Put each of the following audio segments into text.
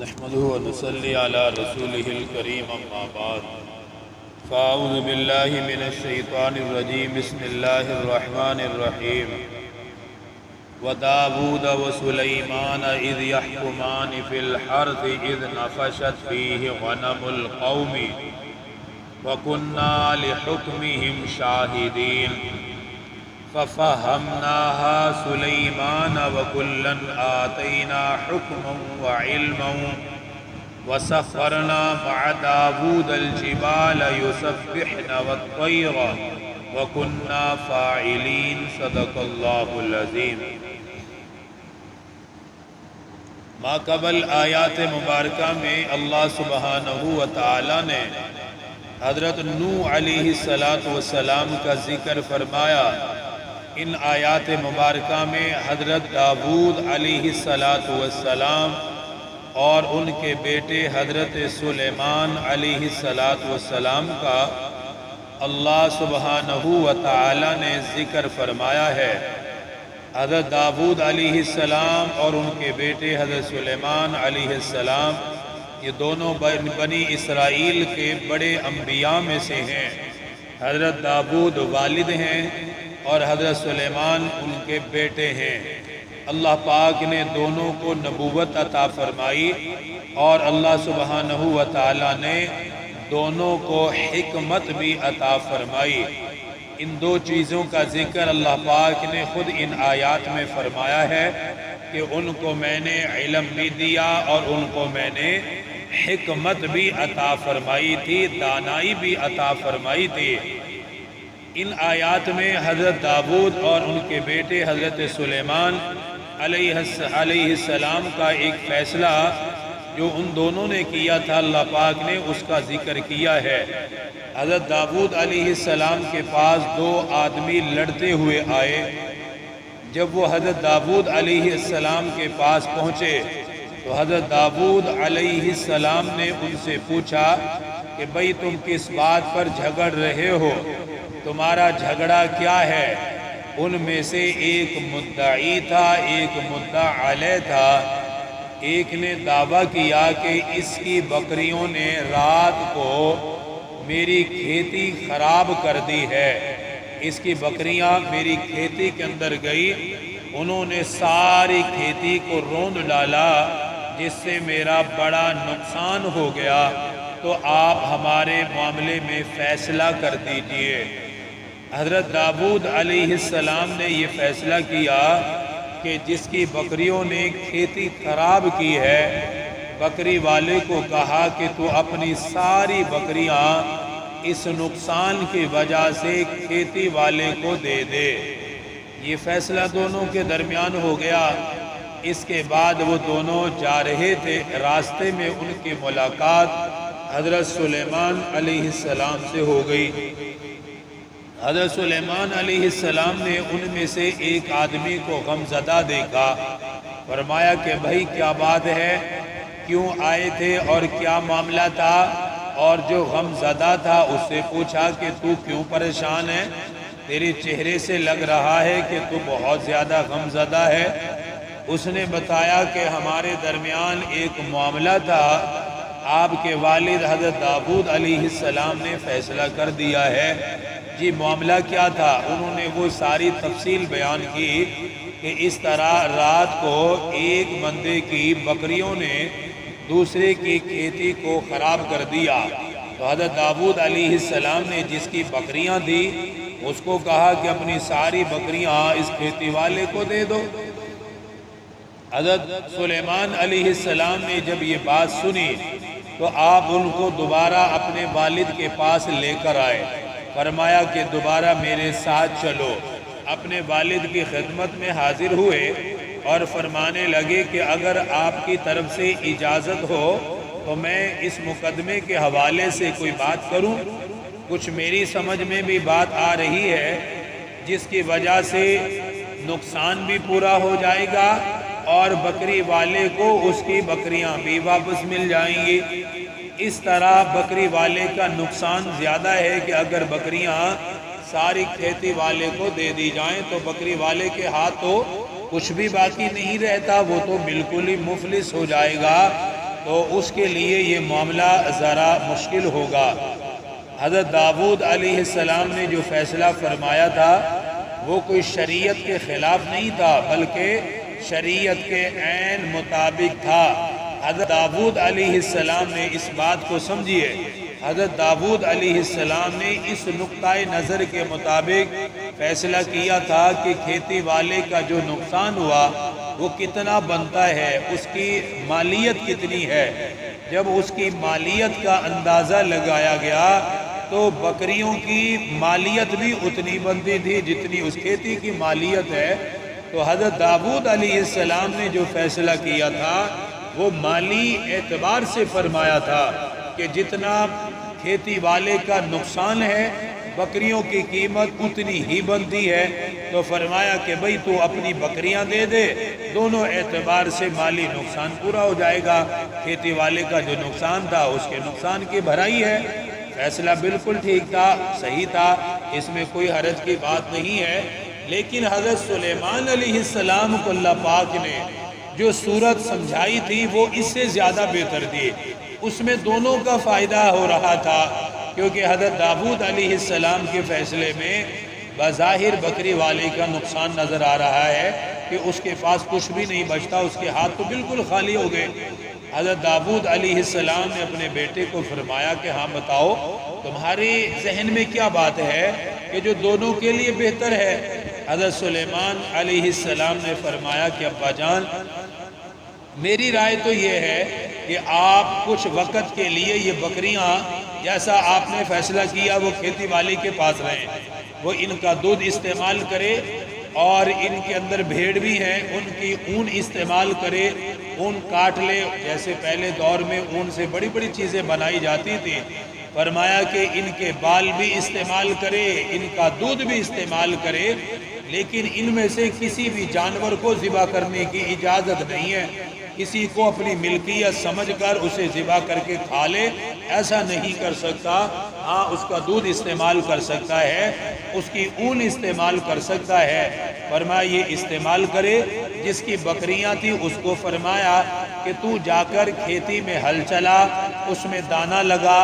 نحمده ونصلي على رسوله الكريم اما بعد فاعوذ بالله من الشيطان الرجيم بسم الله الرحمن الرحيم وداود وسليمان إذ يحكمان في الحرث إذ نفشت فيه غنم القوم وكنا لحكمهم شاهدين ففهمناها سليمان وكلا آتينا حكما وعلما وسخرنا مع داود الجبال يسبحن والطير وكنا فاعلين صدق الله العظيم۔ ما قبل آیات مبارکہ میں اللہ سبحانہ و تعالی نے حضرت نوح علیہ السلام کا ذکر فرمایا۔ ان آیات مبارکہ میں حضرت داود علیہ السلام اور ان کے بیٹے حضرت سلیمان علیہ السلام کا اللہ سبحانہ و تعالی نے ذکر فرمایا ہے۔ حضرت داود علیہ السلام اور ان کے بیٹے حضرت سلیمان علیہ السلام یہ دونوں بنی اسرائیل کے بڑے انبیاء میں سے ہیں۔ حضرت داود والد ہیں اور حضرت سلیمان ان کے بیٹے ہیں۔ اللہ پاک نے دونوں کو نبوت عطا فرمائی اور اللہ سبحانہ و تعالی نے دونوں کو حکمت بھی عطا فرمائی۔ ان دو چیزوں کا ذکر اللہ پاک نے خود ان آیات میں فرمایا ہے کہ ان کو میں نے علم بھی دیا اور ان کو میں نے حکمت بھی عطا فرمائی تھی، دانائی بھی عطا فرمائی تھی۔ ان آیات میں حضرت داود اور ان کے بیٹے حضرت سلیمان علیہ السلام کا ایک فیصلہ جو ان دونوں نے کیا تھا اللہ پاک نے اس کا ذکر کیا ہے۔ حضرت داود علیہ السلام کے پاس دو آدمی لڑتے ہوئے آئے۔ جب وہ حضرت داود علیہ السلام کے پاس پہنچے تو حضرت داود علیہ السلام نے ان سے پوچھا کہ بھئی تم کس بات پر جھگڑ رہے ہو، تمہارا جھگڑا کیا ہے؟ ان میں سے ایک مدعی تھا، ایک مدعا علیہ تھا۔ ایک نے دعویٰ کیا کہ اس کی بکریوں نے رات کو میری کھیتی خراب کر دی ہے، اس کی بکریاں میری کھیتی کے اندر گئی، انہوں نے ساری کھیتی کو روند ڈالا جس سے میرا بڑا نقصان ہو گیا، تو آپ ہمارے معاملے میں فیصلہ کر دیجئے۔ حضرت داود علیہ السلام نے یہ فیصلہ کیا کہ جس کی بکریوں نے کھیتی خراب کی ہے، بکری والے کو کہا کہ تو اپنی ساری بکریاں اس نقصان کی وجہ سے کھیتی والے کو دے دے۔ یہ فیصلہ دونوں کے درمیان ہو گیا۔ اس کے بعد وہ دونوں جا رہے تھے، راستے میں ان کی ملاقات حضرت سلیمان علیہ السلام سے ہو گئی۔ حضرت سلیمان علیہ السلام نے ان میں سے ایک آدمی کو غمزدہ دیکھا، فرمایا کہ بھائی کیا بات ہے، کیوں آئے تھے اور کیا معاملہ تھا؟ اور جو غمزدہ تھا اس سے پوچھا کہ تو کیوں پریشان ہے؟ تیرے چہرے سے لگ رہا ہے کہ تو بہت زیادہ غمزدہ ہے۔ اس نے بتایا کہ ہمارے درمیان ایک معاملہ تھا، آپ کے والد حضرت داود علیہ السلام نے فیصلہ کر دیا ہے۔ جی معاملہ کیا تھا؟ انہوں نے وہ ساری تفصیل بیان کی کہ اس طرح رات کو ایک بندے کی بکریوں نے دوسرے کی کھیتی کو خراب کر دیا، تو حضرت داود علیہ السلام نے جس کی بکریاں دی اس کو کہا کہ اپنی ساری بکریاں اس کھیتی والے کو دے دو۔ حضرت سلیمان علیہ السلام نے جب یہ بات سنی تو آپ ان کو دوبارہ اپنے والد کے پاس لے کر آئے، فرمایا کہ دوبارہ میرے ساتھ چلو۔ اپنے والد کی خدمت میں حاضر ہوئے اور فرمانے لگے کہ اگر آپ کی طرف سے اجازت ہو تو میں اس مقدمے کے حوالے سے کوئی بات کروں، کچھ میری سمجھ میں بھی بات آ رہی ہے جس کی وجہ سے نقصان بھی پورا ہو جائے گا اور بکری والے کو اس کی بکریاں بھی واپس مل جائیں گی۔ اس طرح بکری والے کا نقصان زیادہ ہے کہ اگر بکریاں ساری کھیتی والے کو دے دی جائیں تو بکری والے کے ہاتھ تو کچھ بھی باقی نہیں رہتا، وہ تو بالکل ہی مفلس ہو جائے گا۔ تو اس کے لیے یہ معاملہ ذرا مشکل ہوگا۔ حضرت داؤد علیہ السلام نے جو فیصلہ فرمایا تھا وہ کوئی شریعت کے خلاف نہیں تھا، بلکہ شریعت کے عین مطابق تھا۔ حضرت داؤد علیہ السلام نے اس بات کو سمجھیے، حضرت داؤد علیہ السلام نے اس نقطۂ نظر کے مطابق فیصلہ کیا تھا کہ کھیتی والے کا جو نقصان ہوا وہ کتنا بنتا ہے، اس کی مالیت کتنی ہے۔ جب اس کی مالیت کا اندازہ لگایا گیا تو بکریوں کی مالیت بھی اتنی بنتی تھی جتنی اس کھیتی کی مالیت ہے۔ تو حضرت داؤد علیہ السلام نے جو فیصلہ کیا تھا وہ مالی اعتبار سے فرمایا تھا کہ جتنا کھیتی والے کا نقصان ہے بکریوں کی قیمت اتنی ہی بنتی ہے۔ تو فرمایا کہ بھئی تو اپنی بکریاں دے دے، دونوں اعتبار سے مالی نقصان پورا ہو جائے گا۔ کھیتی والے کا جو نقصان تھا اس کے نقصان کی بھرائی ہے۔ فیصلہ بالکل ٹھیک تھا، صحیح تھا، اس میں کوئی حرج کی بات نہیں ہے۔ لیکن حضرت سلیمان علیہ السلام کو اللہ پاک نے جو صورت سمجھائی تھی وہ اس سے زیادہ بہتر تھی، اس میں دونوں کا فائدہ ہو رہا تھا، کیونکہ حضرت داؤد علیہ السلام کے فیصلے میں بظاہر بکری والے کا نقصان نظر آ رہا ہے کہ اس کے پاس کچھ بھی نہیں بچتا، اس کے ہاتھ تو بالکل خالی ہو گئے۔ حضرت داؤد علیہ السلام نے اپنے بیٹے کو فرمایا کہ ہاں بتاؤ تمہارے ذہن میں کیا بات ہے کہ جو دونوں کے لیے بہتر ہے۔ حضرت سلیمان علیہ السلام نے فرمایا کہ ابا جان میری رائے تو یہ ہے کہ آپ کچھ وقت کے لیے یہ بکریاں جیسا آپ نے فیصلہ کیا وہ کھیتی والی کے پاس رہیں، وہ ان کا دودھ استعمال کرے، اور ان کے اندر بھیڑ بھی ہیں ان کی اون استعمال کرے، اون کاٹ لے، جیسے پہلے دور میں اون سے بڑی بڑی چیزیں بنائی جاتی تھی۔ فرمایا کہ ان کے بال بھی استعمال کرے، ان کا دودھ بھی استعمال کرے، لیکن ان میں سے کسی بھی جانور کو ذبح کرنے کی اجازت نہیں ہے۔ کسی کو اپنی ملکیت سمجھ کر اسے ذبح کر کے کھا لے، ایسا نہیں کر سکتا۔ ہاں اس کا دودھ استعمال کر سکتا ہے، اس کی اون استعمال کر سکتا ہے۔ فرمایا یہ استعمال کرے۔ جس کی بکریاں تھی اس کو فرمایا کہ تو جا کر کھیتی میں ہل چلا، اس میں دانہ لگا،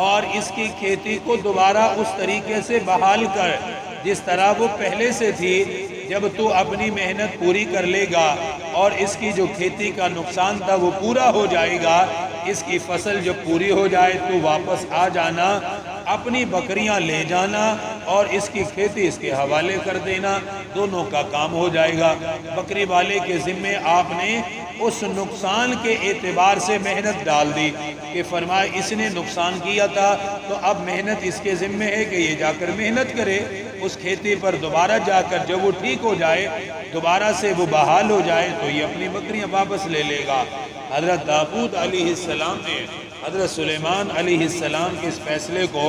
اور اس کی کھیتی کو دوبارہ اس طریقے سے بحال کر جس طرح وہ پہلے سے تھی۔ جب تو اپنی محنت پوری کر لے گا اور اس کی جو کھیتی کا نقصان تھا وہ پورا ہو جائے گا، اس کی فصل جب پوری ہو جائے تو واپس آ جانا، اپنی بکریاں لے جانا اور اس کی کھیتی اس کے حوالے کر دینا، دونوں کا کام ہو جائے گا۔ بکری والے کے ذمے آپ نے اس نقصان کے اعتبار سے محنت ڈال دی کہ فرمایا اس نے نقصان کیا تھا تو اب محنت اس کے ذمے ہے کہ یہ جا کر محنت کرے اس کھیتی پر، دوبارہ جا کر جب وہ ٹھیک ہو جائے، دوبارہ سے وہ بحال ہو جائے تو یہ اپنی بکریاں واپس لے لے گا۔ حضرت داؤد علیہ السلام نے حضرت سلیمان علیہ السلام کے اس فیصلے کو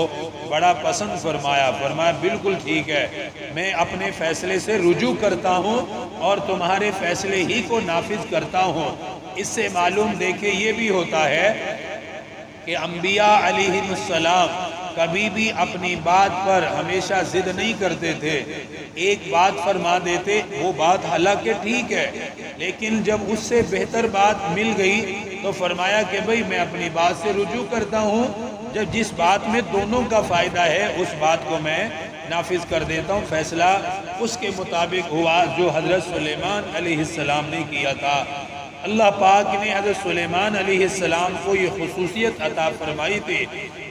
بڑا پسند فرمایا۔ فرمایا بالکل ٹھیک ہے، میں اپنے فیصلے سے رجوع کرتا ہوں اور تمہارے فیصلے ہی کو نافذ کرتا ہوں۔ اس سے معلوم دیکھے یہ بھی ہوتا ہے کہ انبیاء علیہ السلام کبھی بھی اپنی بات پر ہمیشہ ضد نہیں کرتے تھے، ایک بات فرما دیتے، وہ بات حالانکہ ٹھیک ہے لیکن جب اس سے بہتر بات مل گئی تو فرمایا کہ بھئی میں اپنی بات سے رجوع کرتا ہوں، جب جس بات میں دونوں کا فائدہ ہے اس بات کو میں نافذ کر دیتا ہوں۔ فیصلہ اس کے مطابق ہوا جو حضرت سلیمان علیہ السلام نے کیا تھا۔ اللہ پاک نے حضرت سلیمان علیہ السلام کو یہ خصوصیت عطا فرمائی تھی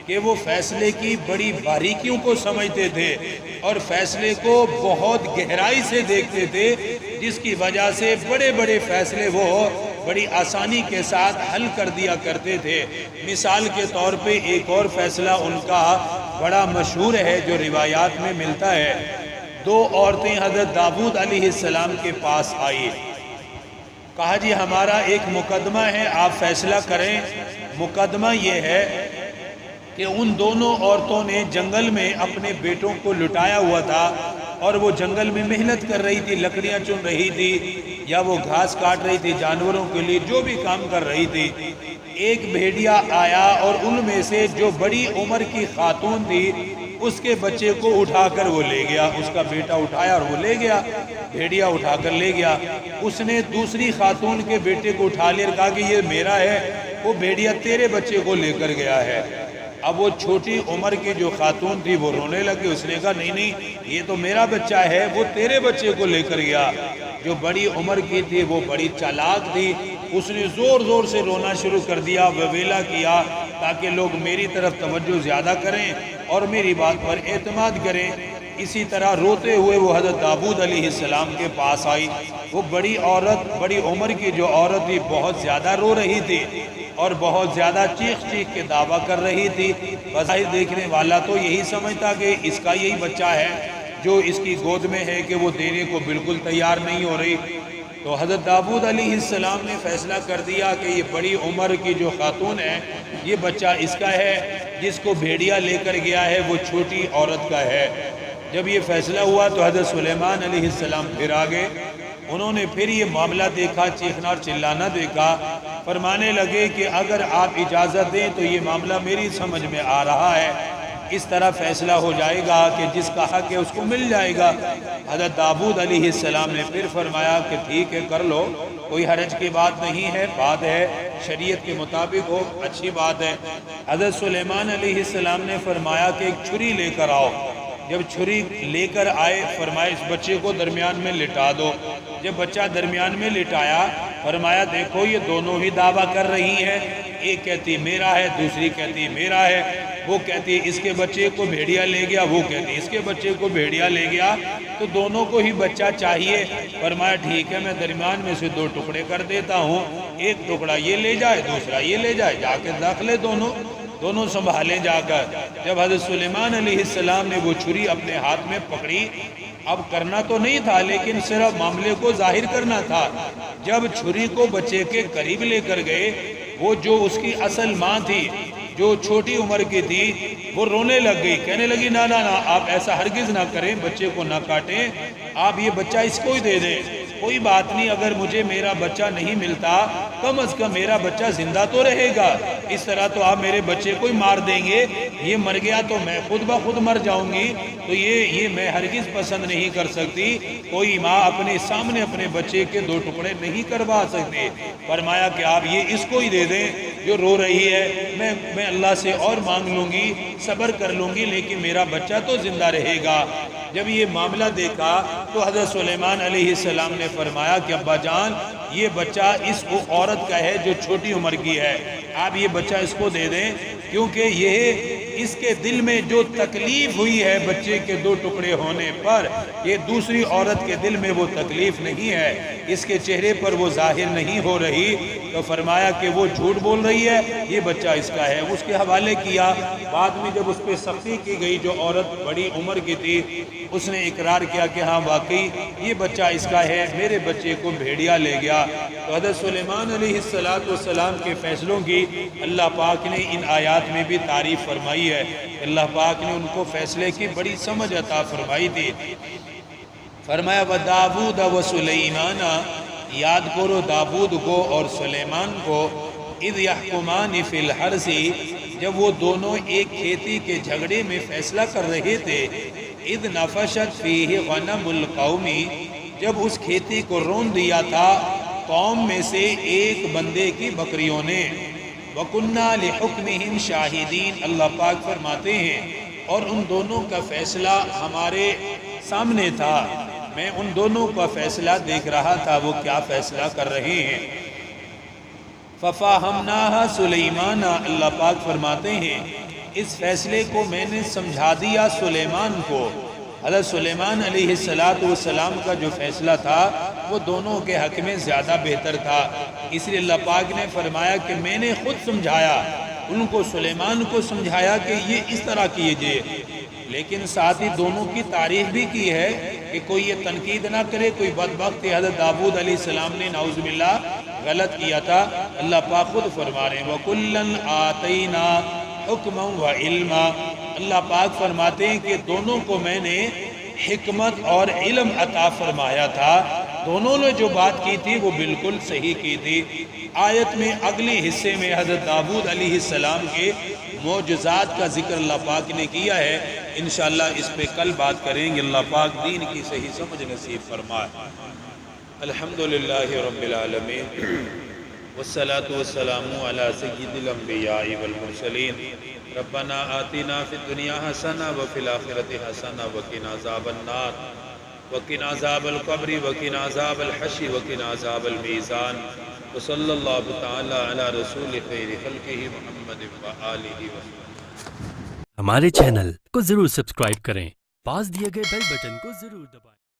کہ وہ فیصلے کی بڑی باریکیوں کو سمجھتے تھے اور فیصلے کو بہت گہرائی سے دیکھتے تھے، جس کی وجہ سے بڑے بڑے فیصلے وہ بڑی آسانی کے ساتھ حل کر دیا کرتے تھے۔ مثال کے طور پہ ایک اور فیصلہ ان کا بڑا مشہور ہے جو روایات میں ملتا ہے۔ دو عورتیں حضرت داؤد علیہ السلام کے پاس آئی، کہا جی ہمارا ایک مقدمہ ہے، آپ فیصلہ کریں۔ مقدمہ یہ ہے کہ ان دونوں عورتوں نے جنگل میں اپنے بیٹوں کو لٹایا ہوا تھا اور وہ جنگل میں محنت کر رہی تھی، لکڑیاں چن رہی تھی یا وہ گھاس کاٹ رہی تھی جانوروں کے لیے، جو بھی کام کر رہی تھی۔ ایک بھیڑیا آیا اور ان میں سے جو بڑی عمر کی خاتون تھی اس کے بچے کو اٹھا کر وہ لے گیا، اس کا بیٹا اٹھایا اور وہ لے گیا، بھیڑیا اٹھا کر لے گیا۔ اس نے دوسری خاتون کے بیٹے کو اٹھا لیا اور کہا کہ یہ میرا ہے، وہ بھیڑیا تیرے بچے کو لے کر گیا ہے۔ اب وہ چھوٹی عمر کی جو خاتون تھی وہ رونے لگی، اس نے کہا نہیں نہیں یہ تو میرا بچہ ہے، وہ تیرے بچے کو لے کر گیا۔ جو بڑی عمر کی تھی وہ بڑی چالاک تھی، اس نے زور زور سے رونا شروع کر دیا، ویلا کیا تاکہ لوگ میری طرف توجہ زیادہ کریں اور میری بات پر اعتماد کریں۔ اسی طرح روتے ہوئے وہ حضرت داؤد علیہ السلام کے پاس آئی۔ وہ بڑی عورت، بڑی عمر کی جو عورت تھی، بہت زیادہ رو رہی تھی اور بہت زیادہ چیخ چیخ کے دعویٰ کر رہی تھی۔ بظاہر دیکھنے والا تو یہی سمجھتا کہ اس کا یہی بچہ ہے جو اس کی گود میں ہے، کہ وہ دینے کو بالکل تیار نہیں ہو رہی۔ تو حضرت داؤد علیہ السلام نے فیصلہ کر دیا کہ یہ بڑی عمر کی جو خاتون ہے یہ بچہ اس کا ہے، جس کو بھیڑیا لے کر گیا ہے وہ چھوٹی عورت کا ہے۔ جب یہ فیصلہ ہوا تو حضرت سلیمان علیہ السلام پھر آگے، انہوں نے پھر یہ معاملہ دیکھا، چیخنا اور چلانا دیکھا، فرمانے لگے کہ اگر آپ اجازت دیں تو یہ معاملہ میری سمجھ میں آ رہا ہے، اس طرح فیصلہ ہو جائے گا کہ جس کا حق ہے اس کو مل جائے گا۔ حضرت داؤد علیہ السلام نے پھر فرمایا کہ ٹھیک ہے کر لو، کوئی حرج کی بات نہیں ہے، بات ہے شریعت کے مطابق ہو، اچھی بات ہے۔ حضرت سلیمان علیہ السلام نے فرمایا کہ ایک چھری لے کر آؤ۔ جب چھری لے کر آئے فرمایا اس بچے کو درمیان میں لٹا دو۔ جب بچہ درمیان میں لٹایا فرمایا دیکھو یہ دونوں ہی دعویٰ کر رہی ہیں، ایک کہتی میرا ہے، دوسری کہتی میرا ہے۔ وہ کہتی اس کے بچے کو بھیڑیا لے گیا، وہ کہتی اس کے بچے کو بھیڑیا لے گیا، تو دونوں کو ہی بچہ چاہیے۔ فرمایا ٹھیک ہے میں درمیان میں سے دو ٹکڑے کر دیتا ہوں، ایک ٹکڑا یہ لے جائے دوسرا یہ لے جائے، جا کے داخلے دونوں سنبھالیں جا کر۔ جب حضرت سلیمان علیہ السلام نے وہ چھری اپنے ہاتھ میں پکڑی، اب کرنا تو نہیں تھا لیکن صرف معاملے کو ظاہر کرنا تھا۔ جب چھری کو بچے کے قریب لے کر گئے، وہ جو اس کی اصل ماں تھی جو چھوٹی عمر کی تھی وہ رونے لگ گئی، کہنے لگی نا نا نا آپ ایسا ہرگز نہ کریں، بچے کو نہ کاٹیں، آپ یہ بچہ اس کو ہی دے دیں۔ کوئی بات نہیں، اگر مجھے میرا بچہ نہیں ملتا کم از کم میرا بچہ زندہ تو رہے گا، اس طرح تو آپ میرے بچے کو ہی مار دیں گے، یہ مر گیا تو میں خود بخود مر جاؤں گی، تو یہ میں ہرگز پسند نہیں کر سکتی۔ کوئی ماں اپنے سامنے اپنے بچے کے دو ٹکڑے نہیں کروا سکتے۔ فرمایا کہ آپ یہ اس کو ہی دے دیں جو رو رہی ہے، میں اللہ سے اور مانگ لوں گی، صبر کر لوں گی، لیکن میرا بچہ تو زندہ رہے گا۔ جب یہ معاملہ دیکھا تو حضرت سلیمان علیہ السلام نے فرمایا کہ ابا جان یہ بچہ اس عورت کا ہے جو چھوٹی عمر کی ہے، آپ یہ بچہ اس کو دے دیں، کیونکہ یہ اس کے دل میں جو تکلیف ہوئی ہے بچے کے دو ٹکڑے ہونے پر، یہ دوسری عورت کے دل میں وہ تکلیف نہیں ہے، اس کے چہرے پر وہ ظاہر نہیں ہو رہی۔ تو فرمایا کہ وہ جھوٹ بول رہی ہے، یہ بچہ اس کا ہے، اس کے حوالے کیا۔ بعد میں جب اس پہ سختی کی گئی، جو عورت بڑی عمر کی تھی اس نے اقرار کیا کہ ہاں واقعی یہ بچہ اس کا ہے، میرے بچے کو بھیڑیا لے گیا۔ تو حضرت سلیمان علیہ السلام کے فیصلوں کی اللہ پاک نے ان آیات میں بھی تعریف فرمائی ہے۔ اللہ پاک نے ان کو فیصلے کی بڑی سمجھ عطا فرمائی تھی۔ فرمایا وَدَاوُودَ وَسُلَيْمَانَ، یاد کرو داؤد کو اور سلیمان کو، اِذْ يَحْكُمَانِ فِي الْحَرْثِ، جب وہ دونوں ایک کھیتی کے جھگڑے میں فیصلہ کر رہے تھے، اِذْ نَفَشَتْ فِيهِ غَنَمُ الْقَوْمِ، جب اس کھیتی کو رون دیا تھا قوم میں سے ایک بندے کی بکریوں نے، وَكُنَّا لِحُكْمِهِمْ شَاهِدِينَ، اللہ پاک فرماتے ہیں اور ان دونوں کا فیصلہ ہمارے سامنے تھا، میں ان دونوں کا فیصلہ دیکھ رہا تھا وہ کیا فیصلہ کر رہے ہیں۔ فَفَاهَمْنَاهَا سُلَيْمَانَ، اللہ پاک فرماتے ہیں اس فیصلے کو میں نے سمجھا دیا سلیمان کو۔ حضرت سلیمان علیہ السلام کا جو فیصلہ تھا وہ دونوں کے حق میں زیادہ بہتر تھا، اس لیے اللہ پاک نے فرمایا کہ میں نے خود سمجھایا ان کو، سلیمان کو سمجھایا کہ یہ اس طرح کیجئے، لیکن ساتھ ہی دونوں کی تعریف بھی کی ہے کہ کوئی یہ تنقید نہ کرے، کوئی بدبخت حضرت داؤد علیہ السلام نے نعوذ باللہ غلط کیا تھا۔ اللہ پاک خود فرما رہے ہیں وَكُلًّا آتَيْنَا حُكْمًا وَعِلْمًا، اللہ پاک فرماتے ہیں کہ دونوں کو میں نے حکمت اور علم عطا فرمایا تھا، دونوں نے جو بات کی تھی وہ بالکل صحیح کی تھی۔ آیت میں اگلے حصے میں حضرت داؤد علیہ السلام کے معجزات کا ذکر اللہ پاک نے کیا ہے، انشاءاللہ اس پہ کل بات کریں گے۔ اللہ پاک دین کی صحیح سمجھ نصیب فرمائے۔ الحمدللہ رب العالمین والصلاة والسلام علی سید الانبیاء والمرسلین۔ ربنا آتنا فی الدنیا حسنہ وفی الآخرۃ حسنہ وقنا عذاب النار وقنا عذاب القبر وقنا عذاب الحشر وقنا عذاب المیزان وصلی اللہ تعالی علی رسول خیر خلقہ محمد وآلہ وسلم۔ ہمارے چینل کو ضرور سبسکرائب کریں، پاس دیے گئے بیل بٹن کو ضرور دبائیں۔